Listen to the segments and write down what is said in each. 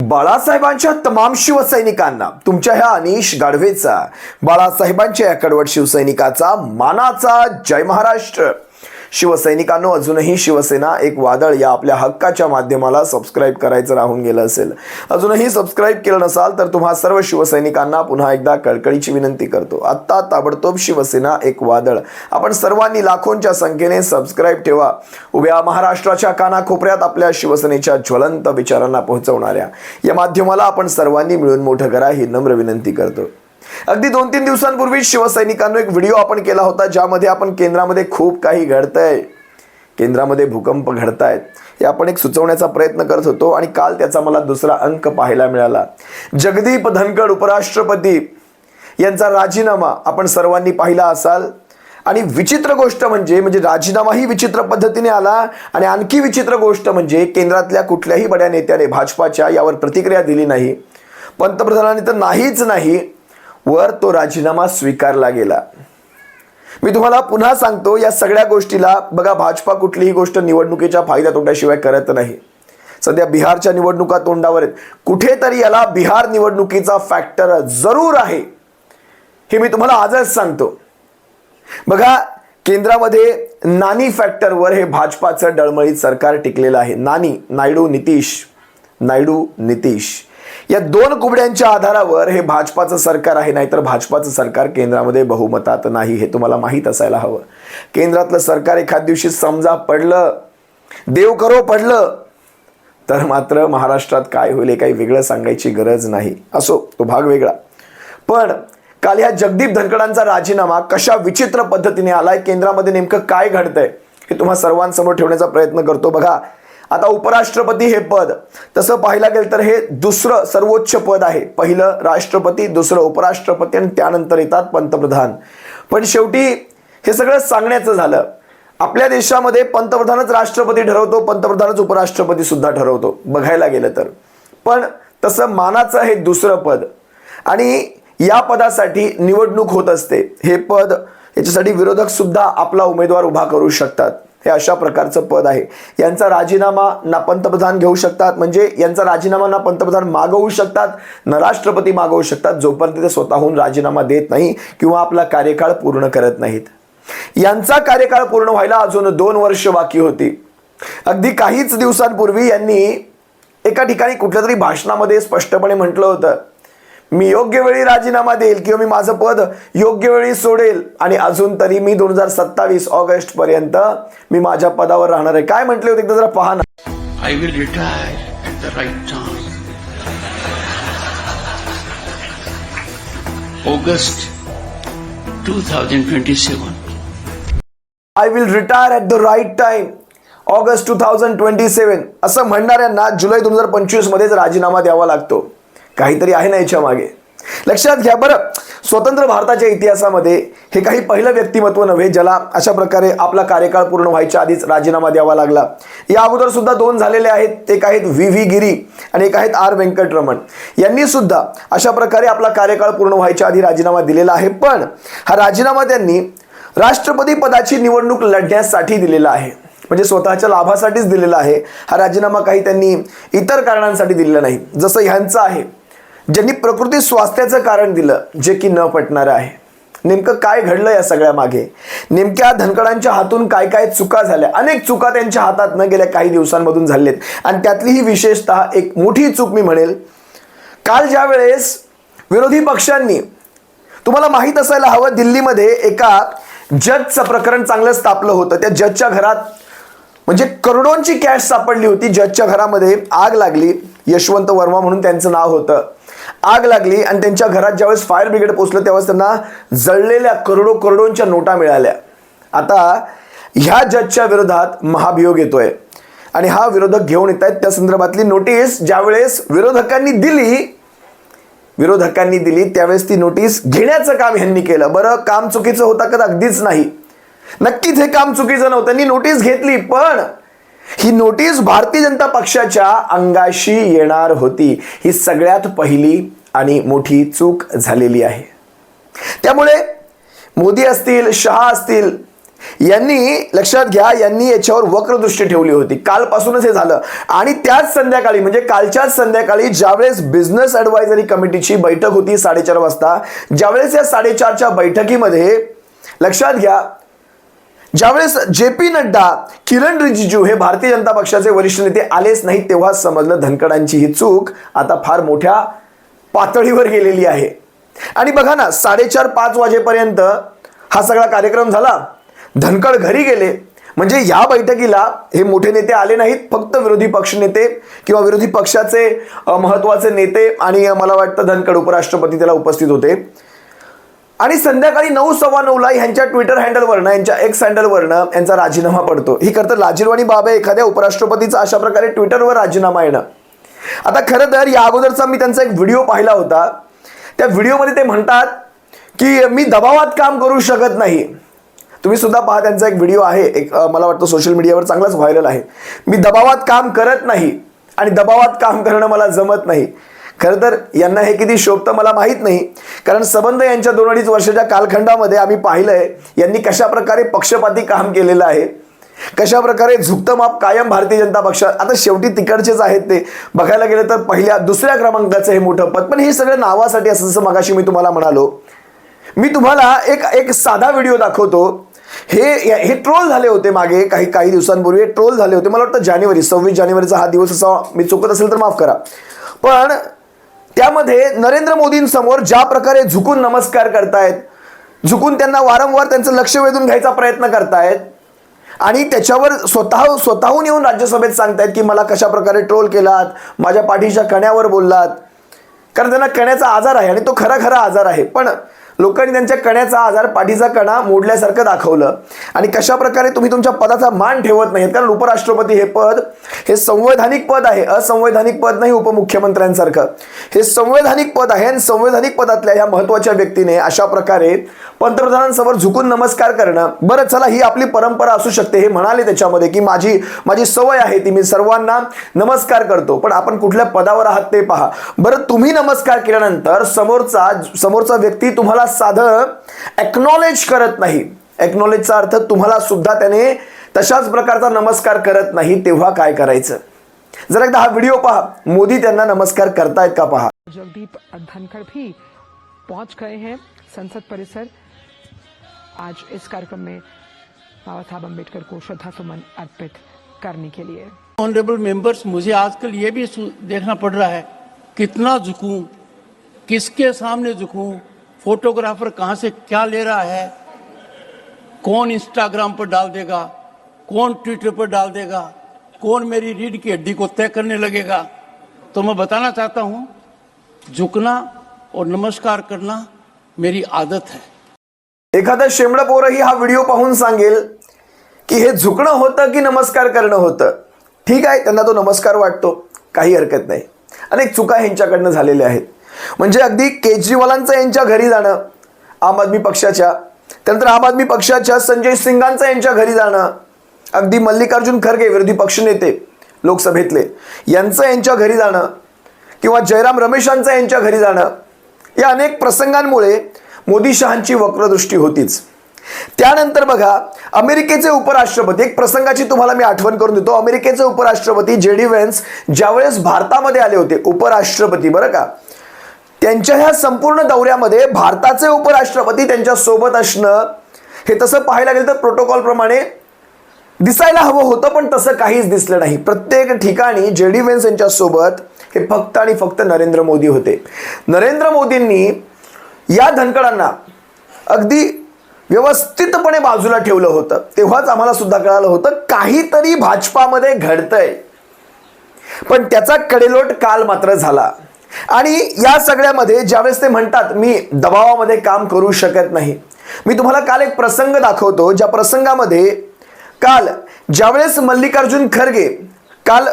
बाळासाहेबांच्या तमाम शिवसैनिकांना तुमच्या ह्या अनिश गाढवेचा, बाळासाहेबांच्या या कडवट शिवसैनिकाचा मानाचा जय महाराष्ट्र. शिवसैनिकांनो, अजूनही शिवसेना एक वादळ या आपल्या हक्काच्या माध्यमाला सबस्क्राईब करायचं राहून गेलं असेल, अजूनही सबस्क्राईब केलं नसाल तर तुम्हा सर्व शिवसैनिकांना पुन्हा एकदा कळकळीची विनंती करतो. आत्ता ताबडतोब शिवसेना एक वादळ आपण सर्वांनी लाखोंच्या संख्येने सबस्क्राईब ठेवा. उभ्या महाराष्ट्राच्या कानाकोपऱ्यात आपल्या शिवसेनेच्या ज्वलंत विचारांना पोहोचवणाऱ्या या माध्यमाला आपण सर्वांनी मिळून मोठं करा ही नम्र विनंती करतो. अगदी 2-3 दिवसांपूर्वी शिवसैनिकांनो एक व्हिडिओ आपण केला होता, ज्यामध्ये आपण केंद्रामध्ये खूप काही घडतंय, केंद्रामध्ये भूकंप घडतायत हे आपण एक सुचवण्याचा प्रयत्न करत होतो. आणि काल त्याचा मला दुसरा अंक पाहायला मिळाला. जगदीप धनखड उपराष्ट्रपती यांचा राजीनामा आपण सर्वांनी पाहिला असाल. आणि विचित्र गोष्ट म्हणजे राजीनामाही विचित्र पद्धतीने आला. आणि आणखी विचित्र गोष्ट म्हणजे केंद्रातल्या कुठल्याही बड्या नेत्याने भाजपाच्या यावर प्रतिक्रिया दिली नाही. पंतप्रधानांनी तर नाहीच नाही, वर तो राजीनामा स्वीकारला गेला. मी तुम्हाला पुन्हा सांगतो, या सगळ्या गोष्टीला बघा, भाजपा कुठलीही गोष्ट निवडणुकीच्या फायदा तोट्याशिवाय करत नाही. सध्या बिहारच्या निवडणुका तोंडावर आहेत, कुठेतरी याला बिहार निवडणुकीचा फॅक्टर जरूर आहे, हे मी तुम्हाला आजच सांगतो. बघा, केंद्रामध्ये नानी फॅक्टरवर हे भाजपाचं डळमळीत सरकार टिकलेलं आहे. नानी, नायडू नितीश या दोन कुबड्यांच्या आधारावर हे भाजपाचं सरकार आहे. नाहीतर भाजपाचं सरकार केंद्रामध्ये बहुमतात नाही, हे तुम्हाला माहीत असायला हवं. केंद्रातलं सरकार एखाद दिवशी समजा पडलं, देव करो पडलं, तर मात्र महाराष्ट्रात काय होईल हे काही वेगळं सांगायची गरज नाही. असो, तो भाग वेगळा. पण काल ह्या जगदीप धनखडांचा राजीनामा कशा विचित्र पद्धतीने आलाय, केंद्रामध्ये नेमकं काय घडतंय हे तुम्हा सर्वांसमोर ठेवण्याचा प्रयत्न करतो. बघा, आता उपराष्ट्रपती हे पद तसं पाहायला गेलं तर हे दुसरं सर्वोच्च पद आहे. पहिलं राष्ट्रपती, दुसरं उपराष्ट्रपती आणि त्यानंतर येतात पंतप्रधान. पण शेवटी हे सगळं सांगण्याचं झालं. आपल्या देशामध्ये पंतप्रधानच राष्ट्रपती ठरवतो, पंतप्रधानच उपराष्ट्रपती सुद्धा ठरवतो बघायला गेलं तर. पण तसं मानाचं हे दुसरं पद आणि या पदासाठी निवडणूक होत असते. हे पद, याच्यासाठी विरोधक सुद्धा आपला उमेदवार उभा करू शकतात. हे अशा प्रकारचं पद आहे. यांचा राजीनामा ना पंतप्रधान घेऊ शकतात, म्हणजे यांचा राजीनामा ना पंतप्रधान मागवू शकतात ना राष्ट्रपती मागवू शकतात, जोपर्यंत ते स्वतःहून राजीनामा देत नाही किंवा आपला कार्यकाळ पूर्ण करत नाहीत. यांचा कार्यकाळ पूर्ण व्हायला अजून 2 वर्ष बाकी होती. अगदी काहीच दिवसांपूर्वी यांनी एका ठिकाणी कुठल्या तरी भाषणामध्ये स्पष्टपणे म्हटलं होतं, मी योग्य वेळी राजीनामा देईल किंवा मी माझं पद योग्य वेळी सोडेल. आणि अजून तरी मी 2027 ऑगस्ट पर्यंत मी माझ्या पदावर राहणार आहे. काय म्हटले होते एकदा जरा पहा ना. I will retire at the right time. August 2027. I will retire at the right time, August 2027 असं म्हणणाऱ्यांना जुलै 2025 मध्येच राजीनामा द्यावा लागतो. काहीतरी आहे ना याच्या मागे. लक्षात घ्या बरं, स्वतंत्र भारताच्या इतिहासामध्ये हे काही पहिलं व्यक्तिमत्व नव्हे ज्याला अशा प्रकारे आपला कार्यकाळ पूर्ण व्हायच्या आधीच राजीनामा द्यावा लागला. या अगोदर सुद्धा 2 झालेले आहेत. एक आहेत व्ही गिरी आणि एक आहेत आर व्यंकटरमण. यांनी सुद्धा अशा प्रकारे आपला कार्यकाळ पूर्ण व्हायच्या आधी राजीनामा दिलेला आहे. पण हा राजीनामा त्यांनी राष्ट्रपती पदाची निवडणूक लढण्यासाठी दिलेला आहे, म्हणजे स्वतःच्या लाभासाठीच दिलेला आहे. हा राजीनामा काही त्यांनी इतर कारणांसाठी दिलेला नाही. जसं ह्यांचं आहे, ज्यांनी प्रकृती स्वास्थ्याचं कारण दिलं, जे की न पटणारं आहे. नेमकं काय घडलं या सगळ्या मागे, नेमक्या धनखडांच्या हातून काय काय चुका झाल्या. अनेक चुका त्यांच्या हातात न गेल्या काही दिवसांमधून झालेत. आणि त्यातली ही विशेषतः एक मोठी चूक मी म्हणेल, काल ज्या वेळेस विरोधी पक्षांनी, तुम्हाला माहीत असायला हवं, दिल्लीमध्ये एका जजचं प्रकरण चांगलंच तापलं होतं. त्या जजच्या घरात करोडोंची कॅश सापडली होती. जजच्या घरामध्ये आग लागली. यशवंत वर्मा म्हणून त्यांचं नाव होतं. आग लागली आणि त्यांच्या घरात ज्यावेळेस फायर ब्रिगेड पोहोचलं त्यावेळेस त्यांना जळलेल्या करोडोंच्या नोटा मिळाल्या. आता ह्या जजच्या विरोधात महाभियोग येतोय आणि हा विरोधक घेऊन येत आहेत त्या संदर्भातली नोटीस. ज्यावेळेस विरोधकांनी दिली त्यावेळेस ती नोटीस घेण्याचं काम ह्यांनी केलं. बरं, काम चुकीचं होतं का? अगदीच नाही, नक्कीच हे काम चुकीचं नव्हतं. त्यांनी नोटीस घेतली, पण ही नोटीस भारतीय जनता पक्षाच्या अंगाशी येणार होती. ही सगळ्यात पहिली आणि मोठी चूक झालेली आहे. त्यामुळे मोदी असतील, शहा असतील, यांनी लक्षात घ्या, यांनी याच्यावर वक्रदृष्टी ठेवली होती. कालपासूनच हे झालं आणि त्याच संध्याकाळी म्हणजे कालच्याच संध्याकाळी ज्यावेळेस बिझनेस ॲडवायझरी कमिटीची बैठक होती 4:30 वाजता, ज्यावेळेस या 4:30च्या बैठकीमध्ये लक्षात घ्या, ज्यावेळेस JP नड्डा, किरण रिजिजू हे भारतीय जनता पक्षाचे वरिष्ठ नेते आलेच नाहीत, तेव्हा समजलं धनखडांची ही चूक आता फार मोठ्या पातळीवर गेलेली आहे. आणि बघा ना, 4:30-5 वाजेपर्यंत हा सगळा कार्यक्रम झाला. धनखड घरी गेले. म्हणजे या बैठकीला हे मोठे नेते आले नाहीत, फक्त विरोधी पक्ष नेते किंवा विरोधी पक्षाचे महत्वाचे नेते आणि मला वाटतं धनखड उपराष्ट्रपती त्याला उपस्थित होते. आणि संध्याकाळी 9:15 ह्यांच्या ट्विटर हँडलवरनं, यांच्या एक्स हँडलवरनं यांचा राजीनामा पडतो. ही खरं तर लाजिरवाणी बाब आहे एखाद्या उपराष्ट्रपतीचा अशा प्रकारे ट्विटरवर राजीनामा येणं. आता खरं तर या अगोदरचा मी त्यांचा एक व्हिडिओ पाहिला होता. त्या व्हिडिओमध्ये ते म्हणतात की मी दबावात काम करू शकत नाही. तुम्ही सुद्धा पहा, त्यांचा एक व्हिडिओ आहे, एक मला वाटतं सोशल मीडियावर चांगलाच व्हायरल आहे. मी दबावात काम करत नाही आणि दबावात काम करणं मला जमत नाही. खरं तर यांना हे किती शोभतं मला माहीत नाही, कारण संबंध यांच्या 2-2.5 वर्षाच्या कालखंडामध्ये आम्ही पाहिलंय यांनी कशा प्रकारे पक्षपाती काम केलेलं आहे, कशा प्रकारे झुकतं माप कायम भारतीय जनता पक्षात. आता शेवटी तिकडचेच आहेत ते, बघायला गेलं तर पहिल्या 2ऱ्या क्रमांकाचं हे मोठं पद. पण हे सगळं नावासाठी असं, जसं मगाशी मी तुम्हाला म्हणालो. मी तुम्हाला एक साधा व्हिडिओ दाखवतो. हे ट्रोल झाले होते मागे काही दिवसांपूर्वी, ट्रोल झाले होते. मला वाटतं 26 जानेवारीचा हा दिवस असा, मी चुकत असेल तर माफ करा. पण त्यामध्ये नरेंद्र मोदींसमोर ज्या प्रकारे झुकून नमस्कार करतायत, झुकून त्यांना वारंवार त्यांचं लक्ष वेधून घ्यायचा प्रयत्न करतायत आणि त्याच्यावर स्वतःहून येऊन राज्यसभेत सांगतायत की मला कशा प्रकारे ट्रोल केलात, माझ्या पाठीच्या कण्यावर बोललात. कारण त्यांना कण्याचा आजार आहे आणि तो खरा आजार आहे. पण लोकांनी त्यांच्या कण्याचा आजार, पाठीचा कणा मोडल्यासारखं दाखवलं. आणि कशा प्रकारे तुम्ही तुमच्या पदाचा मान ठेवत नाहीत, कारण उपराष्ट्रपती हे पद हे संवैधानिक पद आहे, असंवैधानिक पद नाही उपमुख्यमंत्र्यांसारखं. हे संवैधानिक पद आहे आणि संवैधानिक पदातल्या ह्या महत्वाच्या व्यक्तीने अशा प्रकारे पंतप्रधानांसमोर झुकून नमस्कार करणं. बरं चला, ही आपली परंपरा असू शकते, हे म्हणाले त्याच्यामध्ये की माझी सवय आहे ती, मी सर्वांना नमस्कार करतो. पण आपण कुठल्या पदावर आहात ते पहा. बरं, तुम्ही नमस्कार केल्यानंतर समोरचा व्यक्ती तुम्हाला साधं एक्नॉलेज करत नाही, एक्नॉलेजचा अर्थ तुम्हाला सुद्धा त्याने तशाच प्रकारचा नमस्कार करत नाही, तेव्हा काय करायचं? जरा एकदा हा व्हिडिओ पहा. मोदी त्यांना नमस्कार करतायत का पहा. जगदीप धनखड़ भी पहुंच गए हैं संसद परिसर आज इस कार्यक्रम में बाबा साहब अम्बेडकर को श्रद्धा सुमन अर्पित करने के लिए. ऑनरेबल मेंबर्स, मुझे आजकल ये भी देखना पड़ रहा है कितना झुकूं, किसके सामने झुकूं, फोटोग्राफर कहाँ से क्या ले रहा है, कौन इंस्टाग्राम पर डाल देगा, कौन ट्विटर पर डाल देगा, कौन मेरी रीढ़ की हड्डी को तय करने लगेगा. तो मैं बताना चाहता हूँ, झुकना और नमस्कार करना मेरी आदत है. एखादा शेमडं पोरही हा व्हिडिओ पाहून सांगेल की हे झुकणं होतं की नमस्कार करणं होतं. ठीक आहे, त्यांना तो नमस्कार वाटतो, काही हरकत नाही. अनेक चुका ह्यांच्याकडनं झालेल्या आहेत. म्हणजे अगदी केजरीवालांचं यांच्या घरी जाणं आम आदमी पक्षाच्या, त्यानंतर आम आदमी पक्षाच्या संजय सिंगांचं यांच्या घरी जाणं, अगदी मल्लिकार्जुन खरगे विरोधी पक्षनेते लोकसभेतले यांचं यांच्या घरी जाणं, किंवा जयराम रमेशांचं यांच्या घरी जाणं, या अनेक प्रसंगांमुळे मोदी शहांची वक्रदृष्टी होतीच. त्यानंतर बघा, अमेरिकेचे उपराष्ट्रपती, एक प्रसंगाची तुम्हाला मी आठवण करून देतो. अमेरिकेचे उपराष्ट्रपती JD व्हेन्स ज्यावेळेस भारतामध्ये आले होते, उपराष्ट्रपती बरं का, त्यांच्या ह्या संपूर्ण दौऱ्यामध्ये भारताचे उपराष्ट्रपती त्यांच्या सोबत असणं हे तसं पाहायला गेलं तर प्रोटोकॉल प्रमाणे दिसायला हवं होतं, पण तसं काहीच दिसलं नाही. प्रत्येक ठिकाणी JD व्हेन्स यांच्या सोबत हे फक्त आणि फक्त नरेंद्र मोदी होते. नरेंद्र मोदींनी या धनकडांना अगदी व्यवस्थितपणे बाजूला ठेवलं होतं. तेव्हाच आम्हाला सुद्धा कळालं होतं काहीतरी भाजपामध्ये घडतंय. पण त्याचा कडेलोट काल मात्र झाला. आणि या सगळ्यामध्ये ज्यावेळेस ते म्हणतात मी दबावामध्ये काम करू शकत नाही, मी तुम्हाला काल एक प्रसंग दाखवतो, ज्या प्रसंगामध्ये काल ज्यावेळेस मल्लिकार्जुन खरगे काल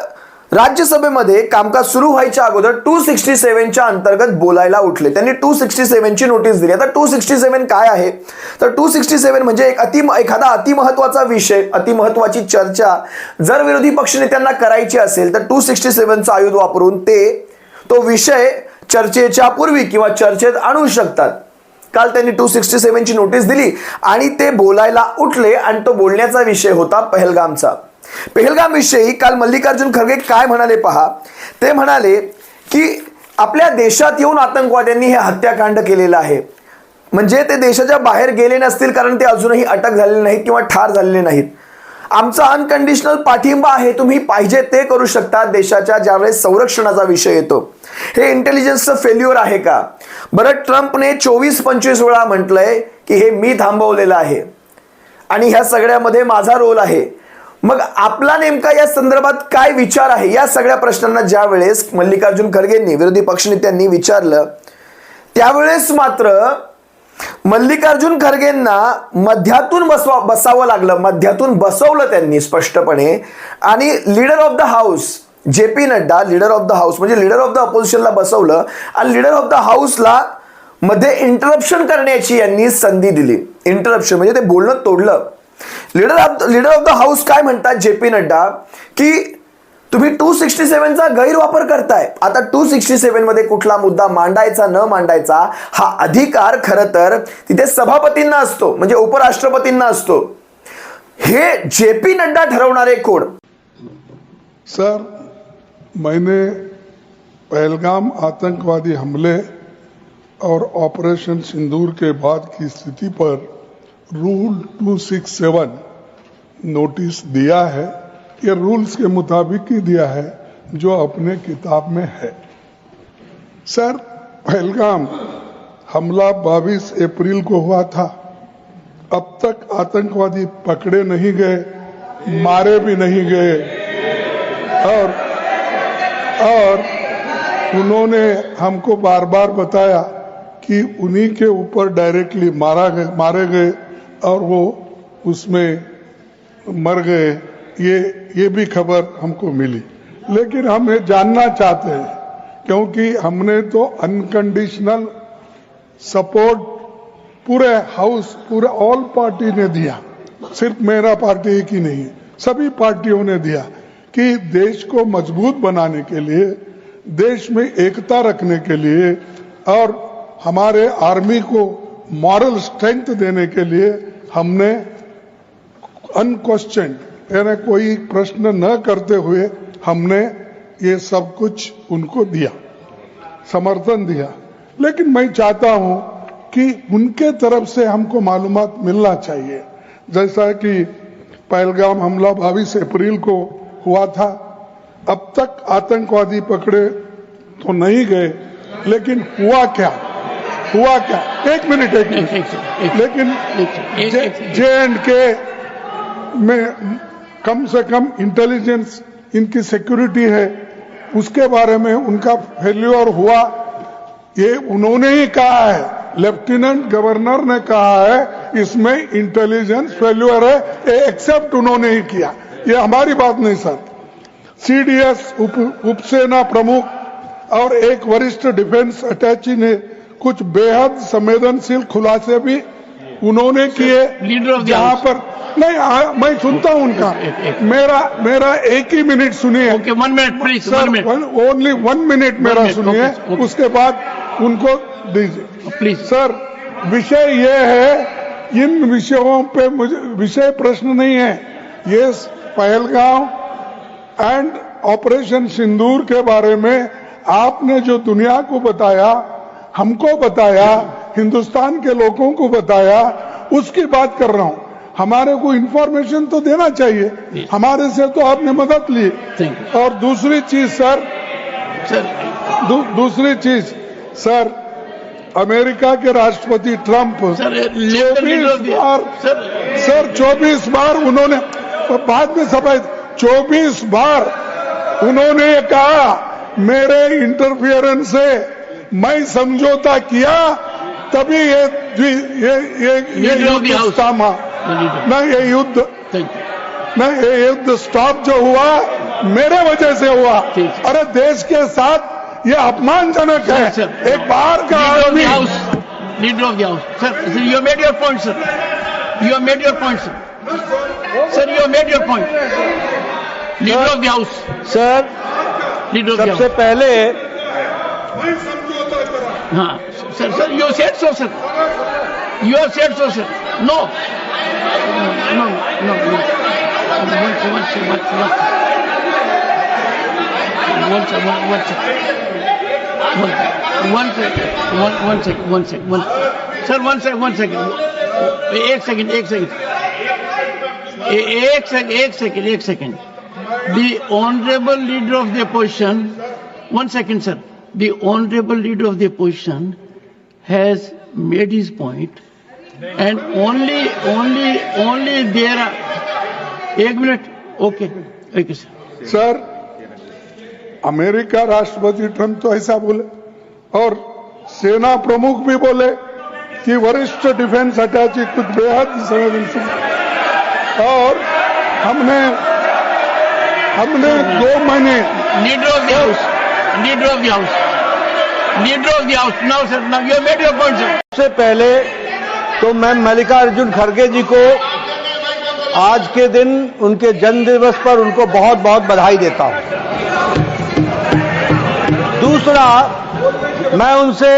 राज्यसभेमध्ये कामकाज सुरू व्हायच्या अगोदर 267च्या अंतर्गत बोलायला उठले. त्यांनी 267ची नोटीस दिली. आता 267 काय आहे तर 267 म्हणजे एखादा अतिमहत्वाचा विषय, अतिमहत्वाची चर्चा जर विरोधी पक्षनेत्यांना करायची असेल तर 267चं आयुध वापरून ते तो विषय चर्चेच्या पूर्वी किंवा चर्चेत आणू शकतात. काल त्यांनी 267 ची नोटीस दिली आणि ते बोलायला उठले आणि तो बोलण्याचा विषय होता पहलगामचा. पहलगाम विषयी काल मल्लिकार्जुन खरगे काय म्हणाले पहा. ते म्हणाले की आपल्या देशात येऊन आतंकवाद्यांनी हे हत्याकांड केलेलं आहे. म्हणजे ते देशाच्या बाहेर गेले नसतील कारण ते अजूनही अटक झालेले नाहीत किंवा ठार झालेले नाहीत. आमचा अनकंडिशनल पाठिंबा आहे, तुम्ही पाहिजे ते करू शकता. देशाच्या ज्यावेळेस संरक्षणाचा विषय येतो, हे इंटेलिजन्सचं फेल्युअर आहे का? बरं, ट्रम्पने 24-25 वेळा म्हटलंय की हे मी थांबवलेलं आहे आणि ह्या सगळ्यामध्ये माझा रोल आहे. मग आपला नेमका या संदर्भात काय विचार आहे? या सगळ्या प्रश्नांना ज्या वेळेस मल्लिकार्जुन खरगेंनी, विरोधी पक्षनेत्यांनी विचारलं, त्यावेळेस मात्र मल्लिकार्जुन खरगेंना मध्यातून बसावं लागलं. मध्यातून बसवलं त्यांनी स्पष्टपणे. आणि leader of the house JP Nadda, leader of the house म्हणजे लीडर ऑफ द अपोजिशनला बसवलं आणि लीडर ऑफ द हाऊसला मध्ये इंटरप्शन करण्याची यांनी संधी दिली. इंटरप्शन म्हणजे ते बोलणं तोडलं. लीडर ऑफ द हाऊस काय म्हणतात JP नड्डा की तुम्ही 267 चा गैरवापर करताय. आता 267 मध्ये कुठला मुद्दा मांडायचा न मांडायचा हा अधिकार खरं तर तिथे सभापतींना असतो, म्हणजे उपराष्ट्रपतींना असतो. हे JP नड्डा ठरवणारे कोण? सर, मैंने पहलगाम आतंकवादी हमले और ऑपरेशन सिंदूर के बाद की स्थिति पर रूल 267 नोटिस दिया है. ये रूल्स के मुताबिक ही दिया है जो अपने किताब में है. सर, पहलगाम हमला 22 अप्रैल को हुआ था. अब तक आतंकवादी पकड़े नहीं गए, मारे भी नहीं गए और उन्होंने हमको बार बार बताया कि उन्हीं के ऊपर डायरेक्टली मारे गए और वो उसमें मर गए. ये भी खबर हमको मिली. लेकिन हम ये जानना चाहते हैं क्योंकि हमने तो अनकंडीशनल सपोर्ट पूरे हाउस, पूरे ऑल पार्टी ने दिया. सिर्फ मेरा पार्टी एक ही नहीं, सभी पार्टियों ने दिया कि देश को मजबूत बनाने के लिए, देश में एकता रखने के लिए और हमारे आर्मी को मॉरल स्ट्रेंथ देने के लिए हमने अनक्वेश्चन, यानी कोई प्रश्न न करते हुए हमने ये सब कुछ उनको दिया, समर्थन दिया. लेकिन मैं चाहता हूं कि उनके तरफ से हमको मालूमात मिलना चाहिए. जैसा कि पहलगाम हमला 22 अप्रैल को हुआ था. अब तक आतंकवादी पकड़े तो नहीं गए, लेकिन हुआ क्या? एक मिनट. लेकिन J&K में कम से कम इंटेलिजेंस, इनकी सिक्योरिटी है, उसके बारे में उनका फेल्यूर हुआ, ये उन्होंने ही कहा है. लेफ्टिनेंट गवर्नर ने कहा है इसमें इंटेलिजेंस फेल्यूर है, ये एक्सेप्ट उन्होंने ही किया. ये हमारी बात नहीं सर. CDS उपसेना प्रमुख और एक वरिष्ठ डिफेंस अटैची ने कुछ बेहद संवेदनशील खुलासे भी उन्होंने किए. जहां पर नहीं, मैं सुनता हूं उनका. मेरा एक ही मिनट सुनिए. Okay, 1 minute please. Sir, only 1 minute मेरा सुनिए. उसके बाद उनको दीजिए प्लीज. सर, विषय ये है, इन विषयों पे मुझे विषय प्रश्न नहीं है. ये पहलगाम एंड ऑपरेशन सिंदूर के बारे में आपने जो दुनिया को बताया, हमको बताया, हिंदुस्तान के लोगों को बताया, उसकी बात कर रहा हूं. हमारे को इंफॉर्मेशन तो देना चाहिए. हमारे से तो आपने मदद ली. और दूसरी चीज सर, अमेरिका के राष्ट्रपति ट्रंप 24 बार उन्होंने, बाद में सफाई, 24 बार उन्होंने कहा मेरे इंटरफियरेंस से मैं समझौता किया, तभी ये युद्ध थामा. नहीं, ये युद्ध स्टॉप जो हुआ मेरे वजह से हुआ. अरे देश के साथ ये अपमानजनक है. एक बाहर का आदमी. Leader of the house, sir, you made your point sir. You made your point, sir. Sir, you made your point. Leader of the House. Sir, Leader of the House. सबसे पहले मैं समझौता करा. हाँ sir you said so sir, you are said so sir. No no no एक second. The honorable leader of the opposition, one second sir, the honorable leader of the opposition has made his point and only there are, एक minute, okay sir. Sir, America राष्ट्रपति Trump तो ऐसा बोले और सेना प्रमुख भी बोले कि वरिष्ठ डिफेंस अटैची कुछ बेहद संवेदनशील, और हमने 2 महीने Leader of the house, now sir, now you have made your point sir. सबसे पहले तो मैं मल्लिकार्जुन खड़गे जी को आज के दिन उनके जन्म दिवस पर उनको बहुत बहुत बधाई देता हूं. दूसरा, मैं उनसे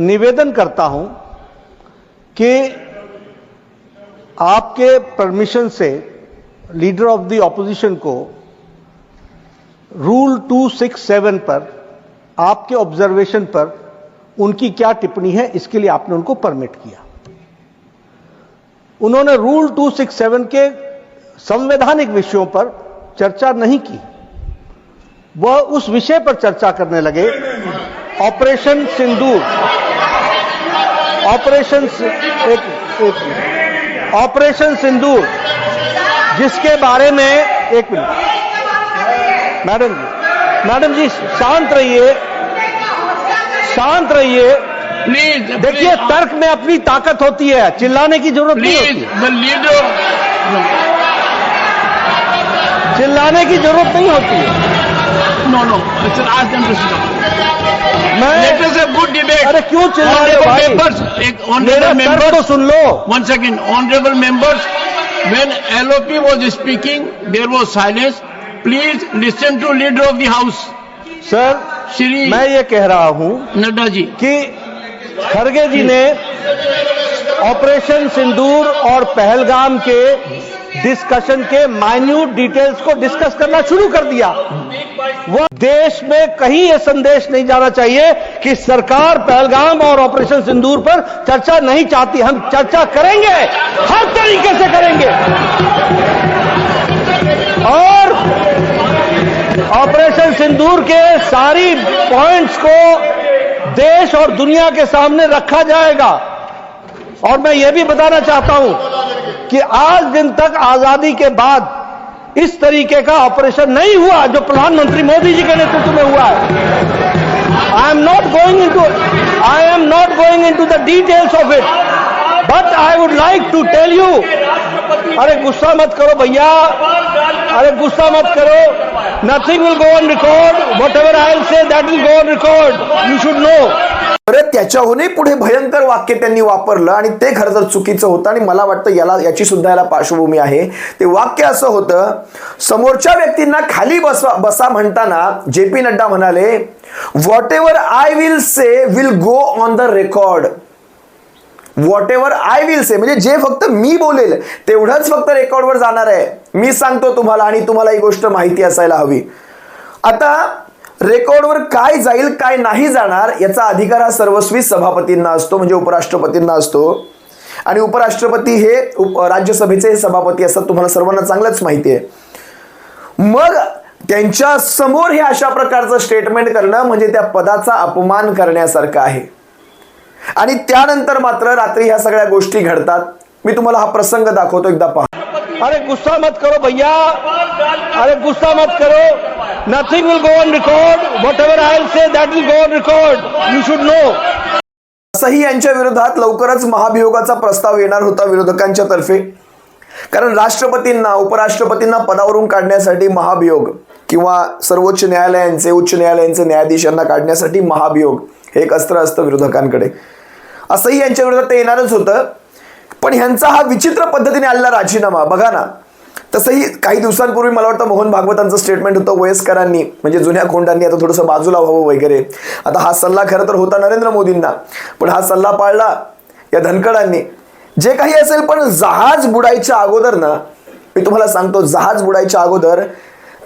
निवेदन करता हूं कि आपके permission say leader of the opposition को रूल 267 पर आपके ऑब्जर्वेशन पर उनकी क्या टिप्पणी है, इसके लिए आपने उनको परमिट किया. उन्होंने रूल 267 के संवैधानिक विषयों पर चर्चा नहीं की, वह उस विषय पर चर्चा करने लगे, ऑपरेशन सिंदूर, ऑपरेशन सिंदूर, जिसके बारे में, एक मिनट मैडम जी शांत रहिए. Please, देखिए, तर्क में अपनी ताकत होती है, चिल्लाने की जरूरत नहीं होती. the leader, चिल्लाने की जरूरत नहीं होती है. no, sir, ask them to sit down. Let us have good debate. अरे क्यों चिल्ला रहे हो Honorable भाई? members, मेरा honorable तर्क तो members, सुन low. one second, honorable members, when LOP was speaking, there was silence. Please listen to leader of the house, sir, Shri मैं ये कह रहा हूं Nadda ji. कि खड़गे जी ने ऑपरेशन सिंदूर और पहलगाम के डिस्कशन के माइन्यूट डिटेल्स को डिस्कस करना शुरू कर दिया. वह देश में कहीं यह संदेश नहीं जाना चाहिए कि सरकार पहलगाम और ऑपरेशन सिंदूर पर चर्चा नहीं चाहती. हम चर्चा करेंगे, हर तरीके से करेंगे, और ऑपरेशन सिंदूर के सारी पॉइंट्स को देश और दुनिया के सामने रखा जाएगा. और मैं यह भी बताना चाहता हूं कि आज दिन तक आजादी के बाद इस तरीके का ऑपरेशन नहीं हुआ जो प्रधानमंत्री मोदी जी के नेतृत्व में हुआ है. I am not going into the details of it, but I would like to tell you. अरे गुस्सा मत करो भैया, अरे गुस्सा मत करो. Nothing will go on record, whatever I will say that will go on record, you should know. अरे त्याच्याहूनही पुढे भयंकर वाक्य त्यांनी वापरलं आणि ते खरं तर चुकीचं होतं. आणि मला वाटतं याची सुद्धा याला पार्श्वभूमी आहे. ते वाक्य असं होतं, समोरच्या व्यक्तींना खाली बसा म्हणताना JP नड्डा म्हणाले, what ever I will say will go on the record. What ever I will say म्हणजे जे फक्त मी बोलेल तेवढंच फक्त रेकॉर्डवर जाणार आहे. मी सांगतो तुम्हाला, आणि तुम्हाला ही गोष्ट माहिती असायला हवी. आता रेकॉर्डवर काय जाईल काय नाही जाणार याचा अधिकार हा सर्वस्वी सभापतींना असतो, म्हणजे उपराष्ट्रपतींना असतो. आणि उपराष्ट्रपती हे राज्यसभेचे सभापती असतात, तुम्हाला सर्वांना चांगलंच माहिती आहे. मग त्यांच्या समोर हे अशा प्रकारचं स्टेटमेंट करणं म्हणजे त्या पदाचा अपमान करण्यासारखं आहे. आणि त्यानंतर मात्र रात्री ह्या सगळ्या गोष्टी घडतात. मी तुम्हाला हा प्रसंग दाखवतो, एकदा पहा. अरे गुस्सा मत करो भैया, अरे गुस्सा मत करो. Nothing will go on record, whatever I will say that will go on record, you should no. असंही यांच्या विरोधात लवकरच महाभियोगाचा प्रस्ताव येणार होता विरोधकांच्या तर्फे. कारण राष्ट्रपतींना उपराष्ट्रपतींना पदावरून काढण्यासाठी महाभियोग किंवा सर्वोच्च न्यायालयांचे उच्च न्यायालयांचे न्यायाधीशांना काढण्यासाठी महाभियोग हे एक अस्त्र असतं विरोधकांकडे. असंही यांच्या विरोधात ते येणारच होतं. पण ह्यांचा हा विचित्र पद्धतीने आलेला राजीनामा बघा ना. तसंही काही दिवसांपूर्वी मला वाटतं मोहन भागवतांचं स्टेटमेंट होतं, वयस्करांनी म्हणजे जुन्या खोंडांनी आता थोडंसं बाजूला व्हावं वगैरे. आता हा सल्ला खरं तर होता नरेंद्र मोदींना, पण हा सल्ला पाळला या धनकडांनी. जे काही असेल, पण जहाज बुडायच्या अगोदर ना, मी तुम्हाला सांगतो, जहाज बुडायच्या अगोदर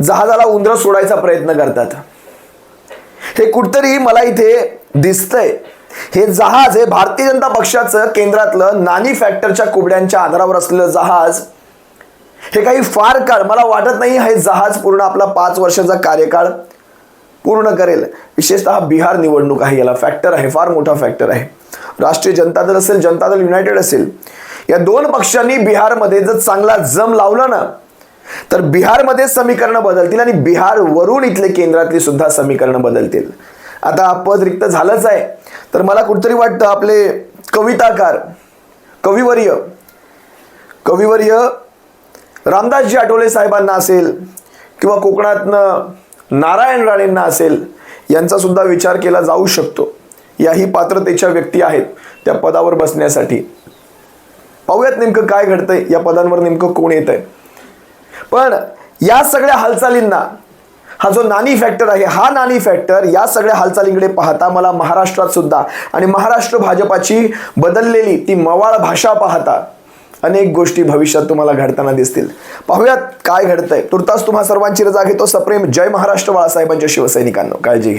जहाजाला उंदरं सोडायचा प्रयत्न करतात. हे कुठतरी मला इथे दिसतंय. हे जहाज हे भारतीय जनता पक्षाचं केंद्रातलं नानी फॅक्टरच्या कुबड्यांच्या आधारावर असलेलं जहाज हे काही फार काळ, मला वाटत नाही हे जहाज पूर्ण आपला 5 वर्षाचा कार्यकाळ पूर्ण करेल. विशेषतः बिहार निवडणूक आहे, याला फॅक्टर आहे, फार मोठा फॅक्टर आहे. राष्ट्रीय जनता दल असेल, जनता दल युनायटेड असेल, या दोन पक्षांनी बिहारमध्ये जर चांगला जम लावला ना, तर बिहारमध्ये समीकरणं बदलतील आणि बिहारवरून इथले केंद्रातली सुद्धा समीकरणं बदलतील. आता पद रिक्त झालंच आहे, तर मला कुठतरी वाटतं आपले कविताकार कविवर्य रामदासजी आठवले साहेबांना असेल किंवा कोकणातनं नारायण राणेंना असेल, यांचा सुद्धा विचार केला जाऊ शकतो. याही पात्रतेच्या व्यक्ती आहेत त्या पदावर बसण्यासाठी. पाहूयात नेमकं काय घडतंय, या पदांवर नेमकं कोण येतंय. पण या सगळ्या हालचालींना, हा जो नानी फॅक्टर आहे, हा नानी फॅक्टर या सगळ्या हालचालींकडे पाहता मला महाराष्ट्रात सुद्धा आणि महाराष्ट्र भाजपाची बदललेली ती मवाळ भाषा पाहता अनेक गोष्टी भविष्यात तुम्हाला घडताना दिसतील. पाहूयात काय घडतंय. तुर्तास तुम्हा सर्वांची रजा घेतो. सप्रेम जय महाराष्ट्र. बाळासाहेबांच्या शिवसैनिकांनो, काळजी घ्या.